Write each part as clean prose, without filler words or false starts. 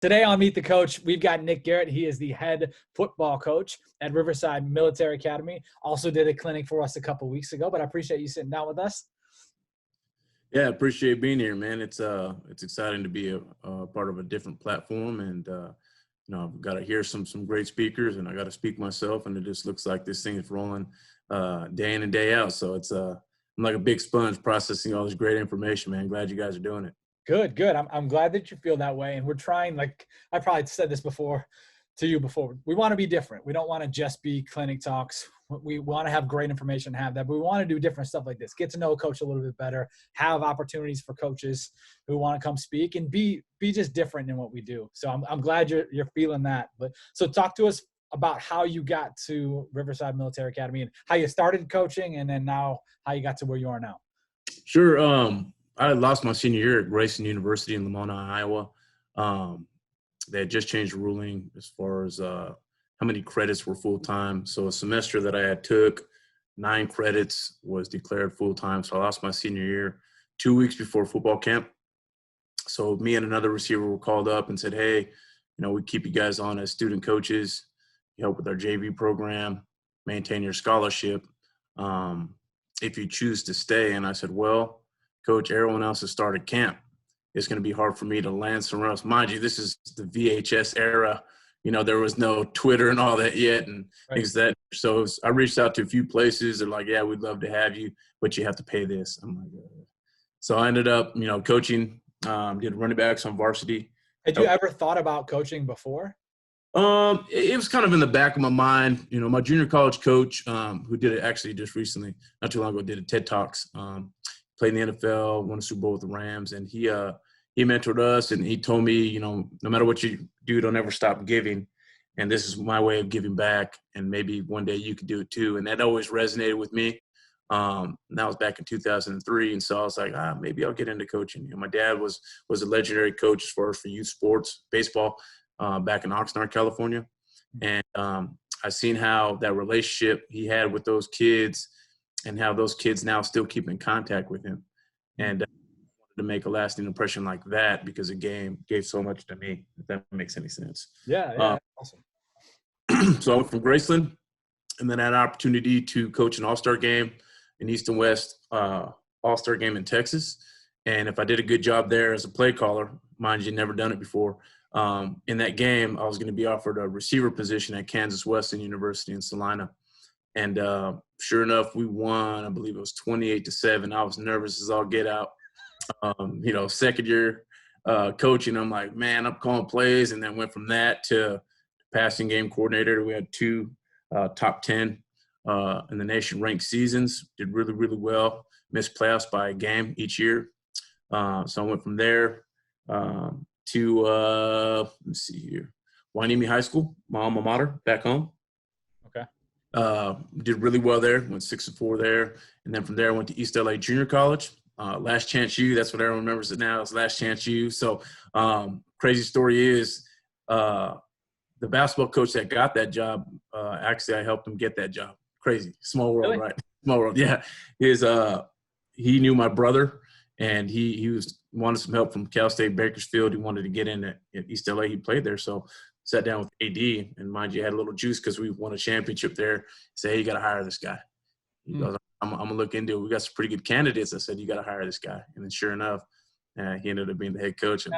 Today on Meet the Coach, we've got Nick Garrett. He is the head football coach at Riverside Military Academy. Also did a clinic for us a couple weeks ago, but I appreciate you sitting down with us. Yeah, appreciate being here, man. It's exciting to be a part of a different platform, and I've got to hear some great speakers, and I got to speak myself, and it just looks like this thing is rolling day in and day out. So I'm like a big sponge processing all this great information, man. Glad you guys are doing it. Good. I'm glad that you feel that way. And we're trying, like I probably said this before to you before, we want to be different. We don't want to just be clinic talks. We want to have great information, have that, but we want to do different stuff like this. Get to know a coach a little bit better, have opportunities for coaches who want to come speak and be just different in what we do. So I'm glad you're feeling that. But so talk to us about how you got to Riverside Military Academy and how you started coaching, and then now how you got to where you are now. Sure. I lost my senior year at Grayson University in Lamona, Iowa. They had just changed the ruling as far as how many credits were full-time. So a semester that I had took, 9 credits was declared full-time. So I lost my senior year 2 weeks before football camp. So me and another receiver were called up and said, hey, we keep you guys on as student coaches. You help with our JV program, maintain your scholarship. If you choose to stay. And I said, well, Coach, everyone else has started camp. It's going to be hard for me to land somewhere else. Mind you, this is the VHS era. There was no Twitter and all that yet, and things that. So I reached out to a few places. They're like, "Yeah, we'd love to have you, but you have to pay this." I'm like, so I ended up, coaching. Did running backs on varsity. Had you ever thought about coaching before? It was kind of in the back of my mind. My junior college coach, who did it actually just recently, not too long ago, did a TED Talks. Played in the NFL, won a Super Bowl with the Rams, and he mentored us, and he told me, no matter what you do, don't ever stop giving, and this is my way of giving back, and maybe one day you could do it too, and that always resonated with me. And that was back in 2003, and so I was like, maybe I'll get into coaching. My dad was a legendary coach as far as for youth sports, baseball, back in Oxnard, California, and I seen how that relationship he had with those kids and how those kids now still keep in contact with him. And I wanted to make a lasting impression like that because the game gave so much to me, if that makes any sense. Yeah, awesome. So I went from Graceland and then had an opportunity to coach an all-star game in East and West, all-star game in Texas. And if I did a good job there as a play caller, mind you, never done it before, in that game, I was going to be offered a receiver position at Kansas Western University in Salina. And sure enough, we won. I believe it was 28-7. I was nervous as all get out. Second year coaching, I'm like, man, I'm calling plays. And then went from that to passing game coordinator. We had 2 top 10 in the nation ranked seasons. Did really, really well. Missed playoffs by a game each year. So I went from there to, let's see here, Wainimi High School, my alma mater, back home. Did really well there, went 6-4 there. And then from there, I went to East LA Junior College. Last Chance U, that's what everyone remembers it now. It's Last Chance U. So crazy story is the basketball coach that got that job, actually I helped him get that job. Crazy. Small world, really? Right? Small world, yeah. He knew my brother, and he wanted some help from Cal State Bakersfield. He wanted to get in at East LA. He played there, so sat down with AD, and mind you, had a little juice because we won a championship there. Say, hey, you got to hire this guy. He goes, I'm going to look into it. We got some pretty good candidates. I said, you got to hire this guy. And then sure enough, he ended up being the head coach. And,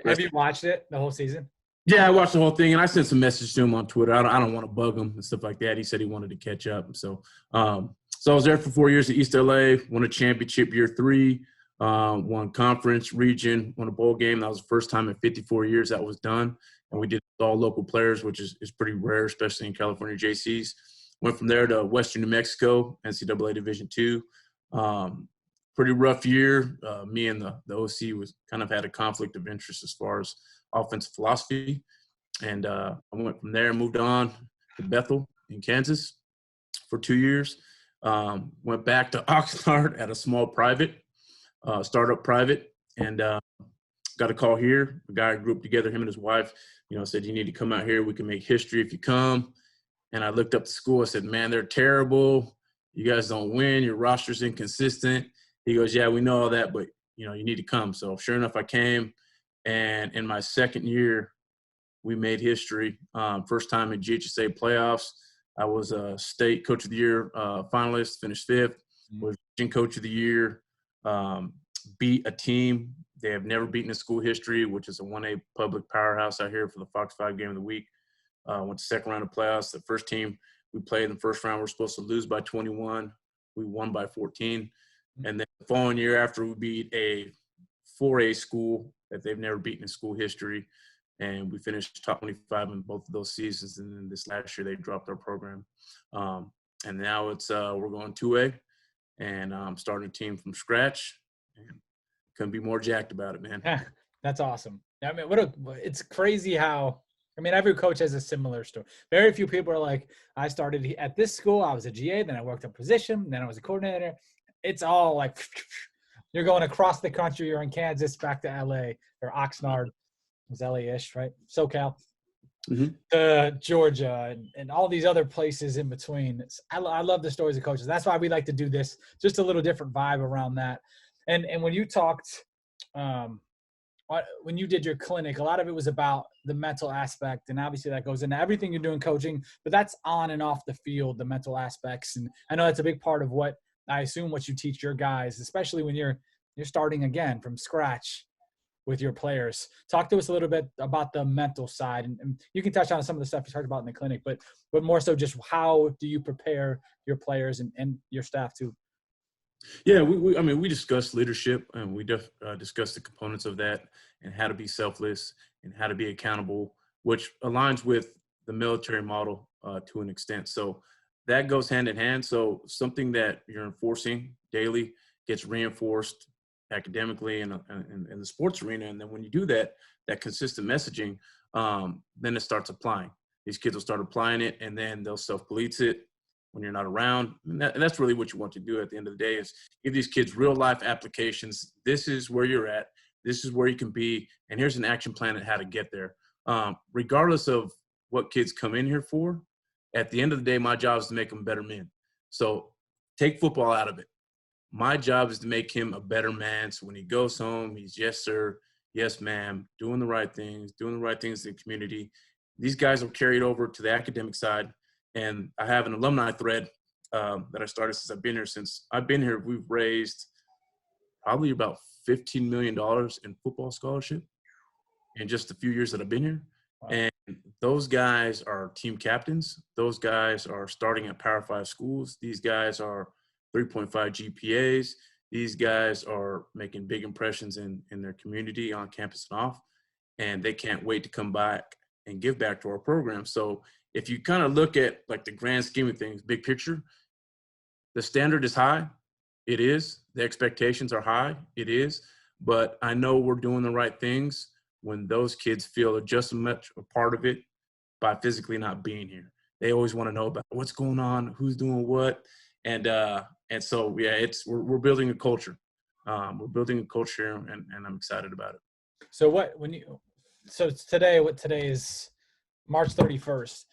have you watched it, the whole season? Yeah, I watched the whole thing, and I sent some message to him on Twitter. I don't want to bug him and stuff like that. He said he wanted to catch up. So I was there for 4 years at East LA, won a championship year 3, won conference, region, won a bowl game. That was the first time in 54 years that was done. And we did all local players, which is pretty rare, especially in California JCs. Went from there to Western New Mexico, NCAA Division II. Pretty rough year. Me and the OC was kind of had a conflict of interest as far as offensive philosophy. And I went from there and moved on to Bethel in Kansas for 2 years. Went back to Oxnard at a small private, startup private, and got a call here. A guy grouped together, him and his wife, said, you need to come out here. We can make history if you come. And I looked up the school. I said, man, they're terrible. You guys don't win. Your roster's inconsistent. He goes, yeah, we know all that, but, you need to come. So sure enough, I came. And in my second year, we made history. First time in GHSA playoffs. I was a state coach of the year finalist, finished 5th. Was region coach of the year. Beat a team they have never beaten in school history, which is a 1A public powerhouse out here for the Fox 5 game of the week. Went to second round of playoffs. The first team we played in the first round, we're supposed to lose by 21. We won by 14. And then the following year after, we beat a 4A school that they've never beaten in school history. And we finished top 25 in both of those seasons. And then this last year, they dropped our program. And now it's we're going 2A and starting a team from scratch. And couldn't be more jacked about it, man. Yeah, that's awesome. I mean, it's crazy how – I mean, every coach has a similar story. Very few people are like, I started at this school, I was a GA, then I worked up position, then I was a coordinator. It's all like you're going across the country. You're in Kansas, back to LA or Oxnard. It was LA-ish, right? SoCal. To Georgia and all these other places in between. I love the stories of coaches. That's why we like to do this. Just a little different vibe around that. And when you talked when you did your clinic, a lot of it was about the mental aspect, and obviously that goes into everything you're doing coaching, but that's on and off the field, the mental aspects. And I know that's a big part of what I assume what you teach your guys, especially when you're starting again from scratch with your players. Talk to us a little bit about the mental side, and you can touch on some of the stuff you talked about in the clinic, but more so just how do you prepare your players and your staff too? Yeah, we discussed leadership, and we discussed the components of that and how to be selfless and how to be accountable, which aligns with the military model to an extent. So that goes hand in hand. So something that you're enforcing daily gets reinforced academically and in the sports arena. And then when you do that consistent messaging, then it starts applying. These kids will start applying it, and then they'll self-police it when you're not around. And that's really what you want to do at the end of the day is give these kids real life applications. This is where you're at. This is where you can be. And here's an action plan on how to get there. Regardless of what kids come in here for, at the end of the day, my job is to make them better men. So take football out of it. My job is to make him a better man. So when he goes home, he's yes, sir, yes, ma'am, doing the right things in the community. These guys will carry it over to the academic side. And I have an alumni thread that I started since I've been here. Since I've been here, we've raised probably about $15 million in football scholarship in just a few years that I've been here. Wow. And those guys are team captains. Those guys are starting at Power 5 schools. These guys are 3.5 GPAs. These guys are making big impressions in their community, on campus and off. And they can't wait to come back and give back to our program. So if you kind of look at like the grand scheme of things, big picture, the standard is high. It is. The expectations are high. It is. But I know we're doing the right things when those kids feel just as much a part of it by physically not being here. They always want to know about what's going on, who's doing what. And so, yeah, we're building a culture. We're building a culture, and I'm excited about it. So today is March 31st.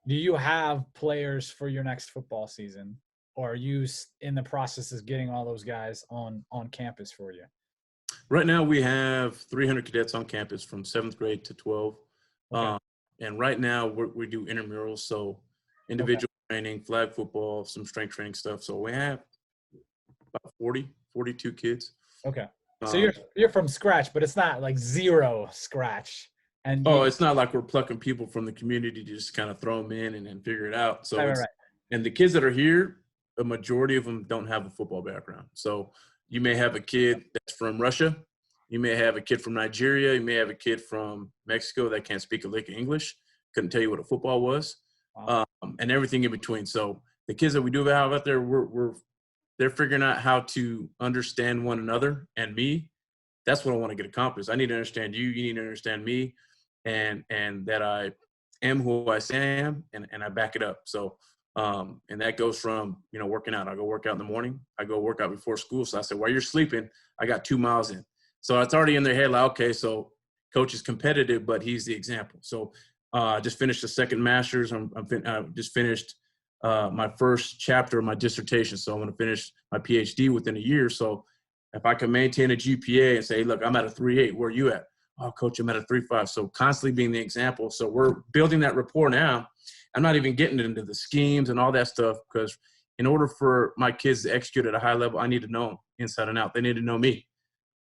Do you have players for your next football season, or are you in the process of getting all those guys on campus for you? Right now we have 300 cadets on campus from 7th grade to 12. Okay. And right now we do intramurals, so individual training, flag football, some strength training stuff. So we have about 42 kids. Okay. So you're from scratch, but it's not like zero scratch. And it's not like we're plucking people from the community to just kind of throw them in and then figure it out. So right. And the kids that are here, a majority of them don't have a football background. So you may have a kid that's from Russia. You may have a kid from Nigeria. You may have a kid from Mexico that can't speak a lick of English, couldn't tell you what a football was, wow. And everything in between. So the kids that we do have out there, they're figuring out how to understand one another and me. That's what I want to get accomplished. I need to understand you. You need to understand me. And that I am who I say I am, and I back it up. So, and that goes from, working out. I go work out in the morning. I go work out before school. So I said, while you're sleeping, I got 2 miles in. So it's already in their head, like, okay, so coach is competitive, but he's the example. So I just finished the second master's. I just finished my first chapter of my dissertation. So I'm going to finish my PhD within a year. So if I can maintain a GPA and say, look, I'm at a 3.8, where are you at? oh, coach, I'm at a 3.5. So constantly being the example. So we're building that rapport now. I'm not even getting into the schemes and all that stuff, because in order for my kids to execute at a high level, I need to know them inside and out. They need to know me.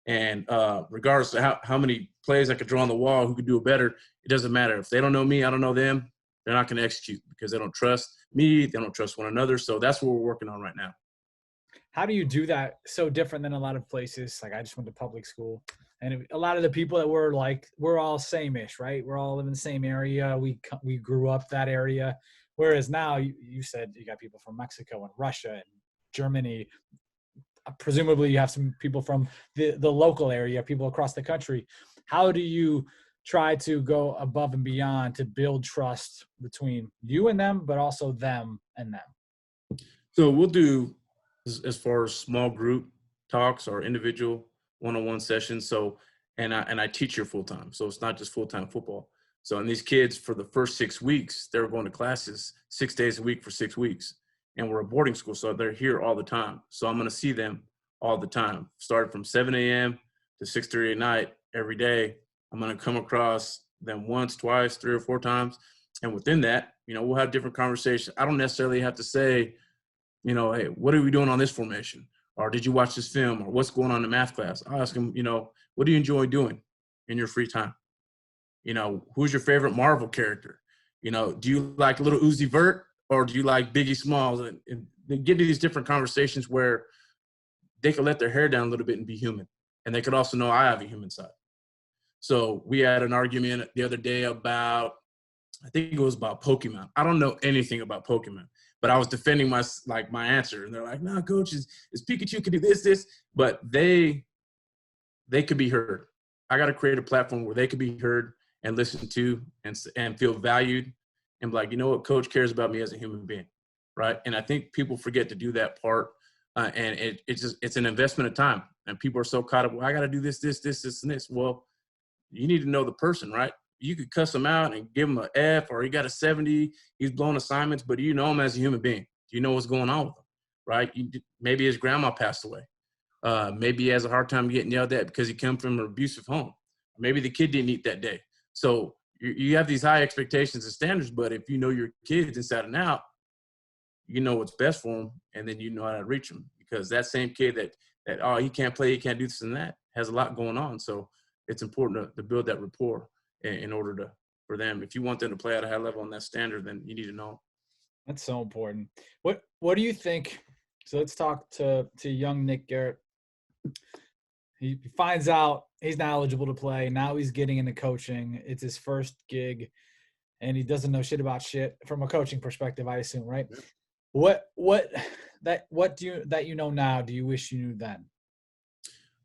And regardless of how many plays I could draw on the wall, who could do it better, it doesn't matter. If they don't know me, I don't know them, they're not going to execute, because they don't trust me. They don't trust one another. So that's what we're working on right now. How do you do that so different than a lot of places? Like, I just went to public school, and a lot of the people that were like, we're all same-ish, right? We're all live in the same area. We grew up that area. Whereas now you said you got people from Mexico and Russia and Germany. Presumably you have some people from the local area, people across the country. How do you try to go above and beyond to build trust between you and them, but also them and them? So we'll do, as far as small group talks or individual one-on-one sessions. So, and I teach here full-time. So it's not just full-time football. So, and these kids, for the first 6 weeks, they're going to classes 6 days a week for 6 weeks. And we're a boarding school, so they're here all the time. So I'm going to see them all the time, starting from 7 a.m. to 6:30 at night every day. I'm going to come across them once, twice, 3 or 4 times. And within that, we'll have different conversations. I don't necessarily have to say, hey, what are we doing on this formation? Or did you watch this film? Or what's going on in math class? I'll ask them, what do you enjoy doing in your free time? Who's your favorite Marvel character? Do you like Little Uzi Vert, or do you like Biggie Smalls? And they get to these different conversations where they can let their hair down a little bit and be human. And they could also know I have a human side. So we had an argument the other day about, I think it was about Pokemon. I don't know anything about Pokemon, but I was defending my answer. And they're like, no, coach, is Pikachu could do this. But they could be heard. I got to create a platform where they could be heard and listened to and feel valued, and be like, you know what, coach cares about me as a human being, right? And I think people forget to do that part, and it's an investment of time. And people are so caught up, well, I got to do this, and this. Well, you need to know the person, right? You could cuss him out and give him an F, or he got a 70, he's blowing assignments, but you know him as a human being. You know what's going on with him, right? Maybe his grandma passed away. Maybe he has a hard time getting yelled at because he comes from an abusive home. Maybe the kid didn't eat that day. So you have these high expectations and standards, but if you know your kids inside and out, you know what's best for them, and then you know how to reach them. Because that same kid that oh, he can't play, he can't do this and that, has a lot going on. So it's important to build that rapport in order for them. If you want them to play at a high level on that standard, then you need to know. That's so important. What do you think? So let's talk to young Nick Garrett. He finds out he's not eligible to play. Now he's getting into coaching. It's his first gig, and he doesn't know shit about shit from a coaching perspective, I assume, right? Yeah. What do you know now do you wish you knew then?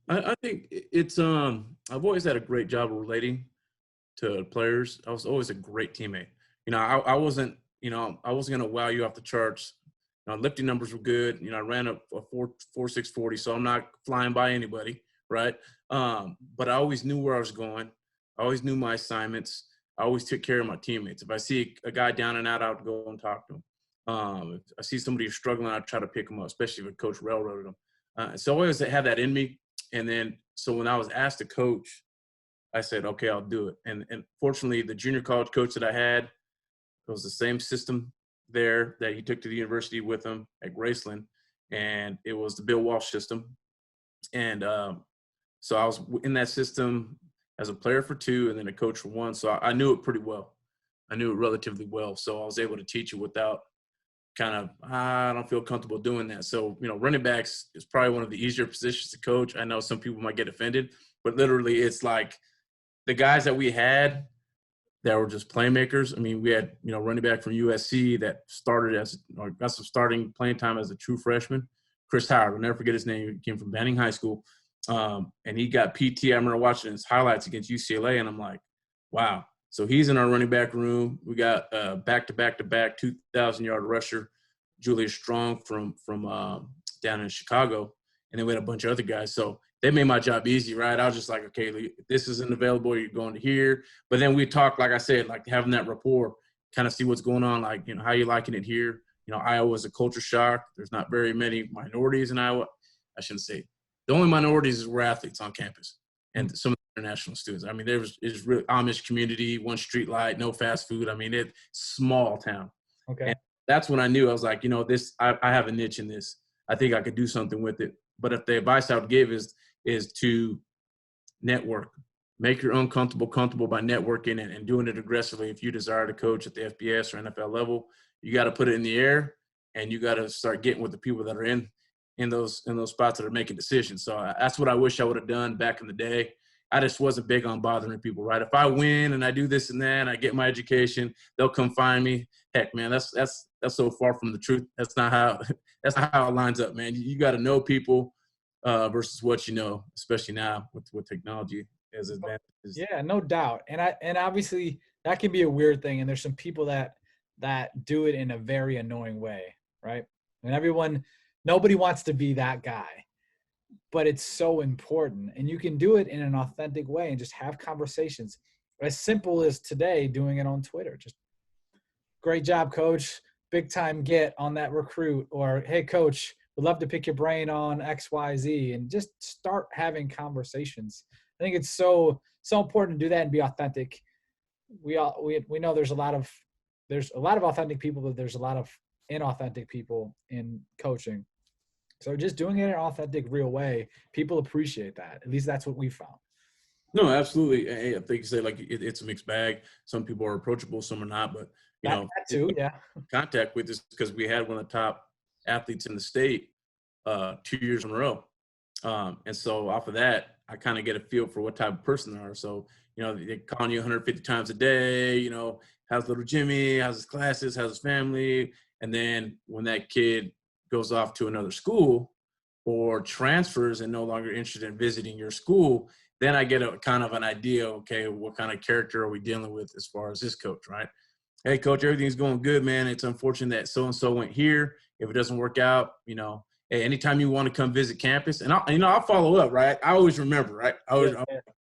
I think it's I've always had a great job of relating to players. I was always a great teammate. I wasn't gonna wow you off the charts. Lifting numbers were good. I ran a 4.640, so I'm not flying by anybody, right? But I always knew where I was going. I always knew my assignments. I always took care of my teammates. If I see a guy down and out, I would go and talk to him. If I see somebody who's struggling, I'd try to pick them up, especially if a coach railroaded them. So I always had that in me. And then, so when I was asked to coach, I said, okay, I'll do it. And fortunately, the junior college coach that I had, it was the same system there that he took to the university with him at Graceland, and it was the Bill Walsh system. And so I was in that system as a player for 2 and then a coach for 1. So I knew it pretty well. I knew it relatively well. So I was able to teach it without kind of, I don't feel comfortable doing that. So, running backs is probably one of the easier positions to coach. I know some people might get offended, but literally it's like the guys that we had that were just playmakers. I mean, we had, running back from USC that started got some starting playing time as a true freshman. Chris Howard, I'll never forget his name. He came from Banning High School. And he got PT. I remember watching his highlights against UCLA, and I'm like, wow. So he's in our running back room. We got back-to-back 2,000-yard rusher, Julius Strong from down in Chicago. And then we had a bunch of other guys. So they made my job easy, right? I was just like, okay, this isn't available. You're going to here. But then we talk, like I said, like having that rapport, kind of see what's going on, like, how you liking it here. Iowa is a culture shock. There's not very many minorities in Iowa. I shouldn't say. The only minorities were athletes on campus. And some of international students. I mean, it's really Amish community, one street light, no fast food. I mean, it's small town. Okay. And that's when I knew. I was like, I have a niche in this. I think I could do something with it. But if the advice I would give is to network, make your own comfortable by networking and doing it aggressively. If you desire to coach at the FBS or NFL level, you got to put it in the air, and you got to start getting with the people that are in those spots that are making decisions. So that's what I wish I would have done back in the day. I just wasn't big on bothering people, right? If I win and I do this and that, and I get my education, they'll come find me. Heck, man, that's so far from the truth. That's not how it lines up, man. You got to know people versus what you know, especially now with technology as advantages. Yeah, no doubt. And obviously that can be a weird thing. And there's some people that do it in a very annoying way, right? And nobody wants to be that guy, but it's so important. And you can do it in an authentic way and just have conversations as simple as today doing it on Twitter. Just great job, coach. Big time get on that recruit, or, hey, coach, would love to pick your brain on X, Y, Z, and just start having conversations. I think it's so important to do that and be authentic. We know there's a lot of authentic people, but there's a lot of inauthentic people in coaching. So just doing it in an authentic, real way, people appreciate that. At least that's what we found. No, absolutely. I think you say like it's a mixed bag. Some people are approachable, some are not. But That too, yeah. Contact with us because we had one of the top athletes in the state 2 years in a row, and so off of that, I kind of get a feel for what type of person they are. So they're calling you 150 times a day. How's little Jimmy? How's his classes? How's his family? And then when that kid goes off to another school or transfers and no longer interested in visiting your school, then I get a kind of an idea, okay, what kind of character are we dealing with as far as this coach, right? Hey, coach, everything's going good, man. It's unfortunate that so-and-so went here. If it doesn't work out, hey, anytime you want to come visit campus, and I'll follow up, right? I always remember, right?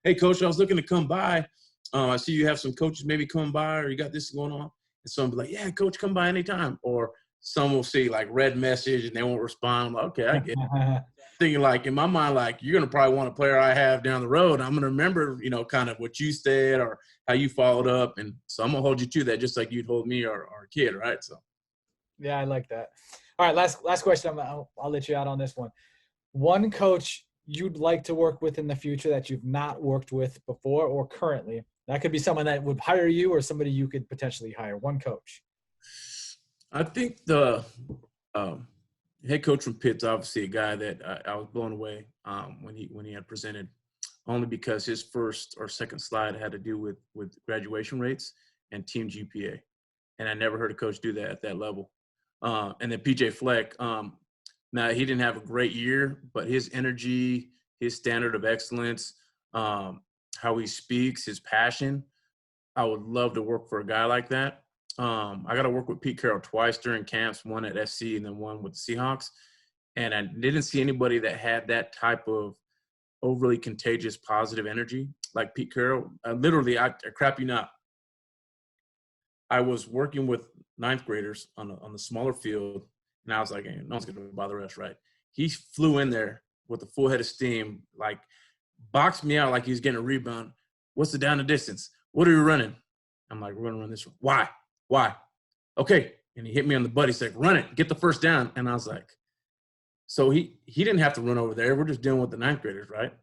Hey, coach, I was looking to come by. I see you have some coaches maybe come by, or you got this going on. And some will be like, yeah, coach, come by anytime. Or some will see like red message and they won't respond. I'm like, okay, I get it. Thinking like in my mind, like you're going to probably want a player I have down the road. I'm going to remember, kind of what you said or how you followed up. And so I'm going to hold you to that just like you'd hold me or a kid, right? So. Yeah, I like that. All right, last question. I'll let you out on this one. One coach you'd like to work with in the future that you've not worked with before or currently. That could be someone that would hire you or somebody you could potentially hire. One coach. I think the head coach from Pitt's obviously a guy that I was blown away when he had presented, only because his first or second slide had to do with graduation rates and team GPA, and I never heard a coach do that at that level. And then PJ Fleck, now he didn't have a great year, but his energy, his standard of excellence, how he speaks, his passion, I would love to work for a guy like that. I got to work with Pete Carroll twice during camps, one at SC and then one with the Seahawks. And I didn't see anybody that had that type of overly contagious, positive energy like Pete Carroll. Literally, I crap you not. I was working with ninth graders on the smaller field, and I was like, hey, no one's going to bother us, right? He flew in there with a full head of steam, like boxed me out like he was getting a rebound. What's the down and distance? What are you running? I'm like, we're going to run this one. Why? Okay. And he hit me on the butt. He said, run it. Get the first down. And I was like, so he didn't have to run over there. We're just dealing with the ninth graders, right?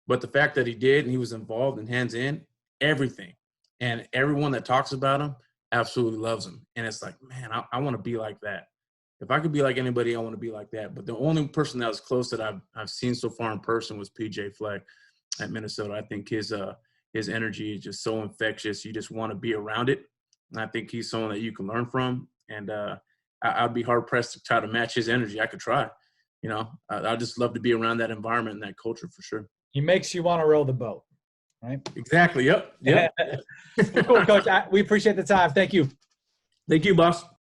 But the fact that he did and he was involved and hands in, everything. And everyone that talks about him absolutely loves him. And it's like, man, I want to be like that. If I could be like anybody, I want to be like that. But the only person that was close that I've seen so far in person was PJ Fleck at Minnesota. I think his energy is just so infectious. You just want to be around it. And I think he's someone that you can learn from. And I'd be hard-pressed to try to match his energy. I could try. I just love to be around that environment and that culture for sure. He makes you want to row the boat, right? Exactly. Yep. Cool, Coach. We appreciate the time. Thank you. Thank you, boss.